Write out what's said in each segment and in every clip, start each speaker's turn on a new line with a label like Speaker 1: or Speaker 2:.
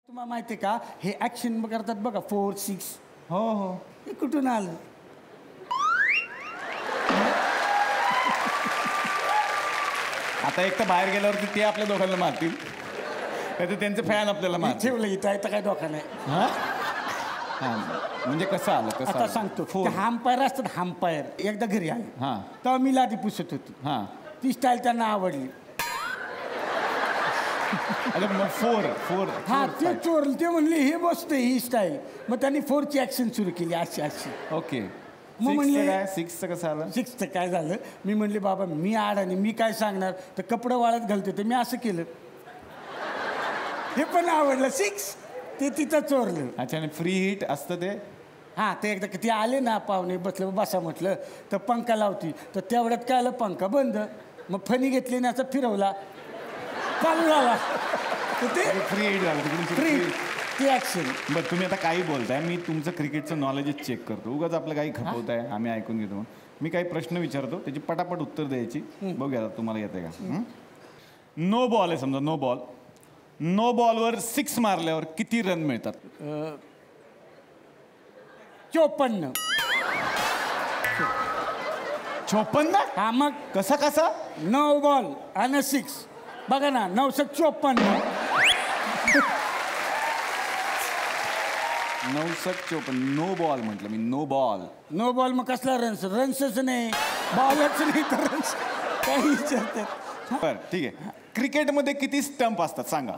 Speaker 1: तुम्हाला माहिती आहे का हे ऍक्शन करतात बघा 4, 6.
Speaker 2: हो हो
Speaker 1: हे कुठून आलं?
Speaker 2: आता एक तर बाहेर गेल्यावरती ते आपल्या दोघांना मारतील नाही तर त्यांचे फॅन आपल्याला मारतील.
Speaker 1: ठेवलं इथं आहे तर काय धोका नाही.
Speaker 2: हा म्हणजे कसं आलं कसं
Speaker 1: आता
Speaker 2: आलं?
Speaker 1: सांगतो
Speaker 2: फोर.
Speaker 1: हंपायर असतात हंपायर एकदा घरी आले
Speaker 2: हां
Speaker 1: तेव्हा मी लादी पुसत होती.
Speaker 2: हां
Speaker 1: ती स्टाईल त्यांना आवडली.
Speaker 2: अरे मग फोर फोर
Speaker 1: हा ते चोरलं ते म्हणले हे बसते ही स्टाईल. मग त्यांनी 4ची ऍक्शन सुरू केली अशी अशी.
Speaker 2: ओके
Speaker 1: मग म्हणले
Speaker 2: काय सिक्सचं कसं आलं?
Speaker 1: 6चं काय झालं मी म्हणले बाबा मी आणि मी काय सांगणार तर कपडे वाळत घालते तर मी असं केलं. हे पण आवडलं 6 ते तिथं चोरलं.
Speaker 2: अच्छा आणि फ्री हिट असतं ते.
Speaker 1: हां ते एकदा किती आले ना पाहुणे बसलं बसा म्हटलं तर पंखा लावती तर तेवढ्यात काय आलं पंखा बंद. मग फणी घेतली ना असं फिरवला चालू झाला तर ते
Speaker 2: फ्री हिट झालं तिकडून
Speaker 1: फ्री ती ॲक्शन.
Speaker 2: बरं तुम्ही आता काही बोलताय मी तुमचं क्रिकेटचं नॉलेजच चेक करतो. उगाच आपलं काही खपवत आहे आम्ही ऐकून घेतो. मी काही प्रश्न विचारतो त्याची पटापट उत्तर द्यायची. बघूया आता तुम्हाला येते का. नो बॉल आहे समजा नो बॉलवर 6 मारल्यावर किती रन मिळतात?
Speaker 1: 54.
Speaker 2: 54.
Speaker 1: हा मग
Speaker 2: कसा
Speaker 1: 9 बॉल आणि 6 बघा ना 9 × 54.
Speaker 2: 954. नो बॉल म्हटलं मी नो बॉल.
Speaker 1: नो बॉल मग कसला रन्सच नाही बॉलच नाही तर रन्स काही विचारतात.
Speaker 2: बरं ठीक आहे. क्रिकेटमध्ये किती स्टंप असतात सांगा?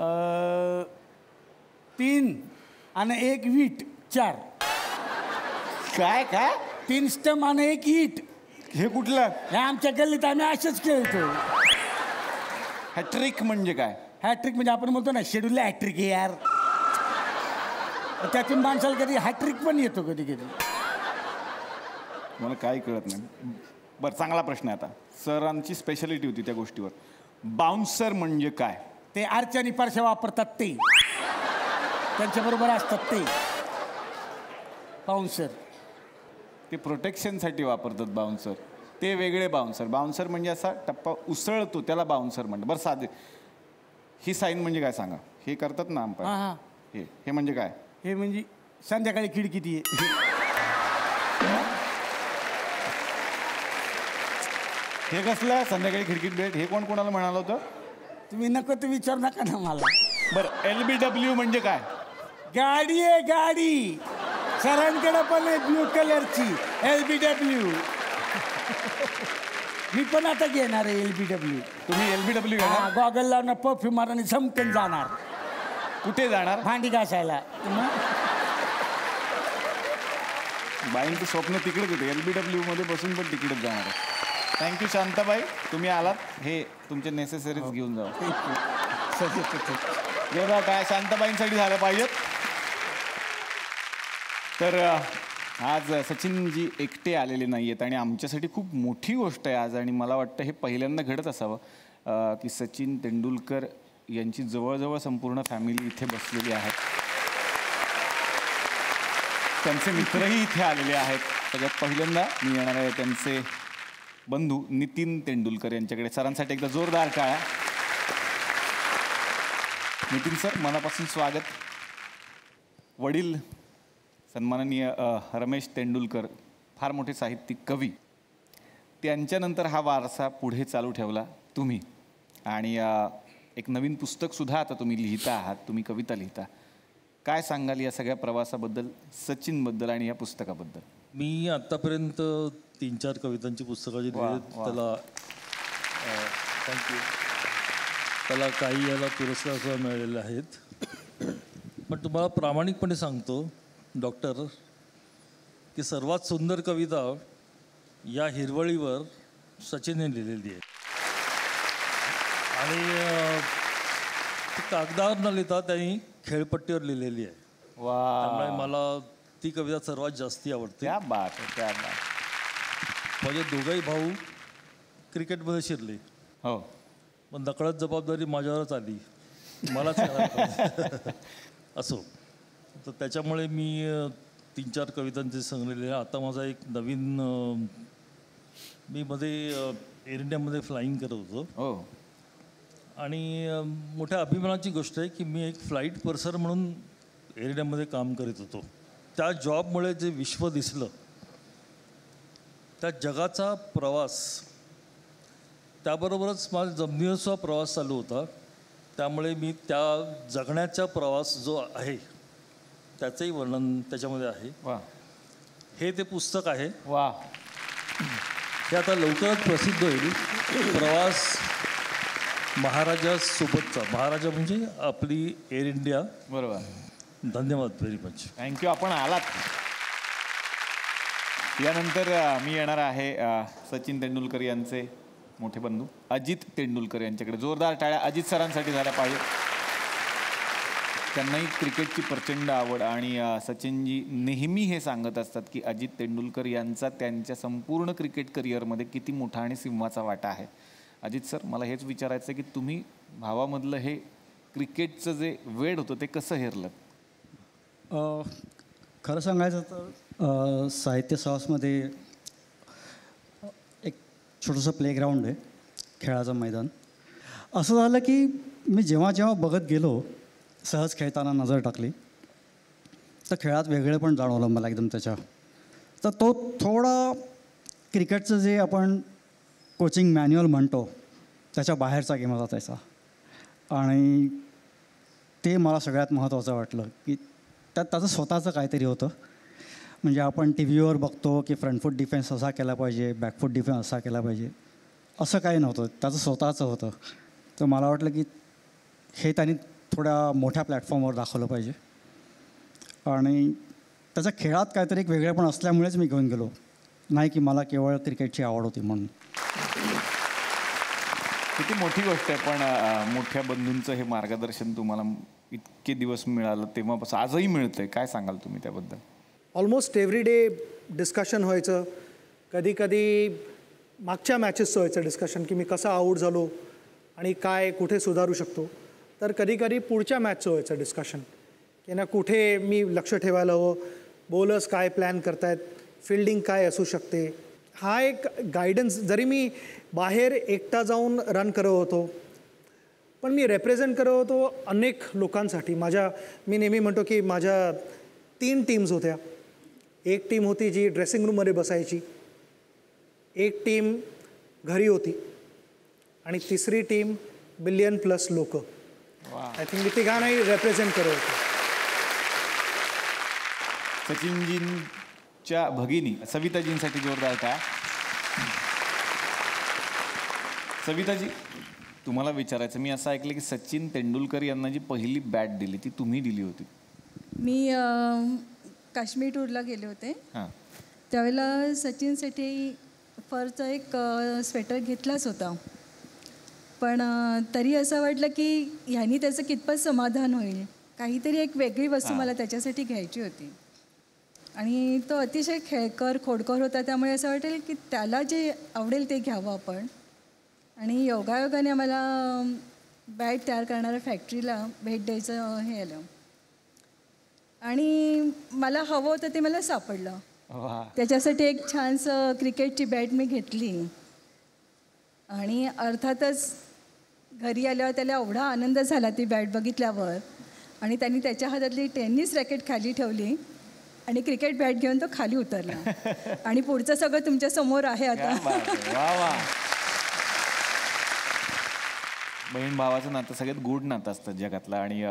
Speaker 1: 3 आणि 1 वीट 4.
Speaker 2: काय
Speaker 1: 3 स्टंप आणि 1 ईट.
Speaker 2: हे कुठलं?
Speaker 1: हे आमच्या गल्लीत आम्ही असेच खेळतो.
Speaker 2: हॅट्रिक म्हणजे काय?
Speaker 1: हॅट्रिक म्हणजे आपण बोलतो ना शेड्यूल हॅट्रिक आहे यार. त्यातून माणसाला कधी हॅट्रिक पण येतो कधी कधी.
Speaker 2: मला काही कळत नाही. बरं चांगला प्रश्न आहे आता. सरांची स्पेशालिटी होती त्या गोष्टीवर. बाउन्सर म्हणजे काय?
Speaker 1: ते आरच्यानी परशा वापरतात ते त्यांच्याबरोबर असतात ते बाउन्सर.
Speaker 2: ते प्रोटेक्शनसाठी वापरतात बाउन्सर. ते वेगळे बाउन्सर म्हणजे असा टप्पा उसळतो त्याला बाउन्सर म्हणतात. बरं साधे ही साईन म्हणजे काय सांगा? हे करतात ना अंपायर.
Speaker 1: हां
Speaker 2: हे म्हणजे काय?
Speaker 1: हे म्हणजे संध्याकाळी खिडकीत ये.
Speaker 2: हे कसलं संध्याकाळी खिडकीत भेट? हे कोणाला म्हणालं होतं?
Speaker 1: तुम्ही नको ते विचारू नका ना मला.
Speaker 2: बरं LBW म्हणजे काय?
Speaker 1: गाडी आहे गाडी. सरांकडे पण आहे ब्लू कलरची LBW. मी पण आता घेणार आहे LBW.
Speaker 2: तुम्ही LBW घेणार?
Speaker 1: गॉगल लावणार परफ्यूम मारणार आणि झमकन जाणार.
Speaker 2: कुठे जाणार?
Speaker 1: भांडी घासायला.
Speaker 2: बाईंचं स्वप्न तिकडेच होते. LBW मध्ये बसून पण तिकडेच जाणार आहे. थँक्यू शांताबाई तुम्ही आलात. हे तुमचे नेसेसरीज घेऊन जा. जेव्हा काय शांताबाईंसाठी झालं पाहिजेत. तर आज सचिनजी एकटे आलेले नाही आहेत आणि आमच्यासाठी खूप मोठी गोष्ट आहे आज. आणि मला वाटतं हे पहिल्यांदा घडत असावं की सचिन तेंडुलकर यांची जवळजवळ संपूर्ण फॅमिली इथे बसलेली आहे. त्यांचे मित्रही इथे आलेले आहेत. सगळ्यात पहिल्यांदा मी येणार आहे त्यांचे बंधू नितीन तेंडुलकर यांच्याकडे. सरांसाठी एकदा जोरदार टाळ्या. नितीन सर मनापासून स्वागत. वडील सन्माननीय रमेश तेंडुलकर फार मोठे साहित्यिक कवी. त्यांच्यानंतर हा वारसा पुढे चालू ठेवला तुम्ही. आणि एक नवीन पुस्तकसुद्धा आता तुम्ही लिहिता आहात. तुम्ही कविता लिहिता. काय सांगाल या सगळ्या प्रवासाबद्दल, सचिनबद्दल आणि या पुस्तकाबद्दल?
Speaker 3: मी आत्तापर्यंत 3-4 कवितांची पुस्तकं जी लिहिली त्याला थँक्यू. त्याला काही याला पुरस्कार सुद्धा मिळालेले आहेत. पण तुम्हाला प्रामाणिकपणे सांगतो डॉक्टर की सर्वात सुंदर कविता या हिरवळीवर सचिनने लिहिलेली आहे. आणि ती कागदावर न लिहिता त्यांनी खेळपट्टीवर लिहिलेली आहे. त्यामुळे मला ती कविता सर्वात जास्ती आवडते.
Speaker 2: क्या बात आहे, क्या बात.
Speaker 3: माझे दोघंही भाऊ क्रिकेटमध्ये शिरले.
Speaker 2: हो
Speaker 3: मग नकळत जबाबदारी माझ्यावरच आली. मलाच करायला असो. तर त्याच्यामुळे मी 3-4 कवितांचे संग्रह. आता माझा एक नवीन मी मध्ये एअर इंडियामध्ये फ्लाईंग करत होतो. आणि मोठ्या अभिमानाची गोष्ट आहे की मी एक फ्लाईट पर्सन म्हणून एअर इंडियामध्ये काम करीत होतो. त्या जॉबमुळे जे विश्व दिसलं, त्या जगाचा प्रवास, त्याबरोबरच माझा जमिनीचा प्रवास चालू होता. त्यामुळे मी त्या जगण्याचा प्रवास जो आहे त्याचंही वर्णन त्याच्यामध्ये आहे.
Speaker 2: वा
Speaker 3: हे ते पुस्तक आहे.
Speaker 2: वा.
Speaker 3: हे आता लवकरच प्रसिद्ध होईल. प्रवास महाराजासोबतचा. महाराजा म्हणजे आपली एअर इंडिया.
Speaker 2: बरोबर.
Speaker 3: धन्यवाद व्हेरी मच.
Speaker 2: थँक्यू, आपण आलात. यानंतर मी येणार आहे सचिन तेंडुलकर यांचे मोठे बंधू अजित तेंडुलकर यांच्याकडे. जोरदार टाळ्या अजित सरांसाठी झाल्या पाहिजे. त्यांनाही क्रिकेटची प्रचंड आवड आणि सचिनजी नेहमी हे सांगत असतात की अजित तेंडुलकर यांचा त्यांच्या संपूर्ण क्रिकेट करिअरमध्ये किती मोठा आणि सिंहाचा वाटा आहे. अजित सर, मला हेच विचारायचं आहे की तुम्ही भावामधलं हे क्रिकेटचं जे वेड होतं ते कसं हेरलं?
Speaker 4: खरं सांगायचं तर साहित्य सवासमध्ये एक छोटंसं प्लेग्राऊंड आहे, खेळाचं मैदान. असं झालं की मी जेव्हा जेव्हा बघत गेलो, सहज खेळताना नजर टाकली तर खेळात वेगळे पण जाणवलं मला एकदम त्याच्या. तर तो थोडा क्रिकेटचं जे आपण कोचिंग मॅन्युअल म्हणतो त्याच्या बाहेरचा गेम होता त्याचा. आणि ते मला सगळ्यात महत्त्वाचं वाटलं की त्याचं स्वतःचं काहीतरी होतं. म्हणजे आपण टी व्हीवर बघतो की फ्रंट फूट डिफेन्स असा केला पाहिजे, बॅकफूट डिफेन्स असा केला पाहिजे, असं काही नव्हतं. त्याचं स्वतःचं होतं. तर मला वाटलं की हे त्यांनी थोड्या मोठ्या प्लॅटफॉर्मवर दाखवलं पाहिजे. आणि त्याच्या खेळात काहीतरी एक वेगळेपण असल्यामुळेच मी घेऊन गेलो, नाही की मला केवळ क्रिकेटची आवड होती म्हणून.
Speaker 2: किती मोठी गोष्ट आहे. पण मोठ्या बंधूंचं हे मार्गदर्शन तुम्हाला इतके दिवस मिळालं, तेव्हापासून आजही मिळतंय. काय सांगाल तुम्ही त्याबद्दल?
Speaker 5: ऑलमोस्ट एव्हरी डे डिस्कशन व्हायचं. कधी कधी मागच्या मॅचेसचं व्हायचं डिस्कशन की मी कसा आऊट झालो आणि काय कुठे सुधारू शकतो. तर कधी कधी पुढच्या मॅचचं व्हायचं डिस्कशन की ना कुठे मी लक्ष ठेवायला हवं, बॉलर्स काय प्लॅन करतायत, फिल्डिंग काय असू शकते. हा एक गायडन्स. जरी मी बाहेर एकटा जाऊन रन करत होतो, पण मी रेप्रेझेंट करत होतो अनेक लोकांसाठी. मी नेहमी म्हणतो की माझ्या 3 टीम्स होत्या. एक टीम होती जी ड्रेसिंग रूममध्ये बसायची, एक टीम घरी होती आणि तिसरी टीम बिलियन+ लोक. आय थिंक मी तिघांनाही रेप्रेझेंट करत होतो.
Speaker 2: सचिनजींच्या भगिनी सविताजींसाठी जोरदार काय. सविताजी, तुम्हाला विचारायचं, मी असं ऐकलं की सचिन तेंडुलकर यांना जी पहिली बॅट दिली ती तुम्ही दिली होती.
Speaker 6: मी काश्मीर टूरला गेले होते.
Speaker 2: हां.
Speaker 6: त्यावेळेला सचिनसाठी फरचा एक स्वेटर घेतलाच होता. पण तरी असं वाटलं की ह्यानी त्याचं कितपत समाधान होईल, काहीतरी एक वेगळी वस्तू मला त्याच्यासाठी घ्यायची होती. आणि तो अतिशय खेळकर खोडकर होता, त्यामुळे असं वाटेल की त्याला जे आवडेल ते घ्यावं आपण. आणि योगायोगाने आम्हाला बॅट तयार करणाऱ्या फॅक्टरीला भेट द्यायचं हे आलं आणि मला हवं होतं ते मला सापडलं. त्याच्यासाठी एक छानसं क्रिकेटची बॅट मी घेतली. आणि अर्थातच घरी आल्यावर त्याला एवढा आनंद झाला ती बॅट बघितल्यावर. आणि त्यांनी त्याच्या हातातली टेनिस रॅकेट खाली ठेवली आणि क्रिकेट बॅट घेऊन तो खाली उतरला. आणि पुढचं सगळं तुमच्या समोर आहे आता.
Speaker 2: बहीण भावाचं नातं सगळ्यात गोड नातं असतं जगातलं. आणि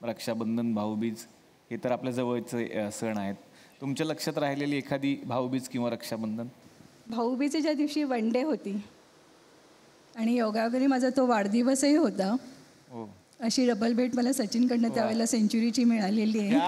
Speaker 2: रक्षाबंधन, भाऊबीज हे तर आपल्या जवळचे सण आहेत. तुमच्या लक्षात राहिलेली एखादी भाऊबीज किंवा रक्षाबंधन?
Speaker 6: भाऊबीजेच्या दिवशी 1 डे होती आणि योगायोगाने माझा तो वाढदिवसही होता. अशी डबल भेट मला सचिनकडनं त्यावेळेला सेंचुरीची मिळालेली आहे.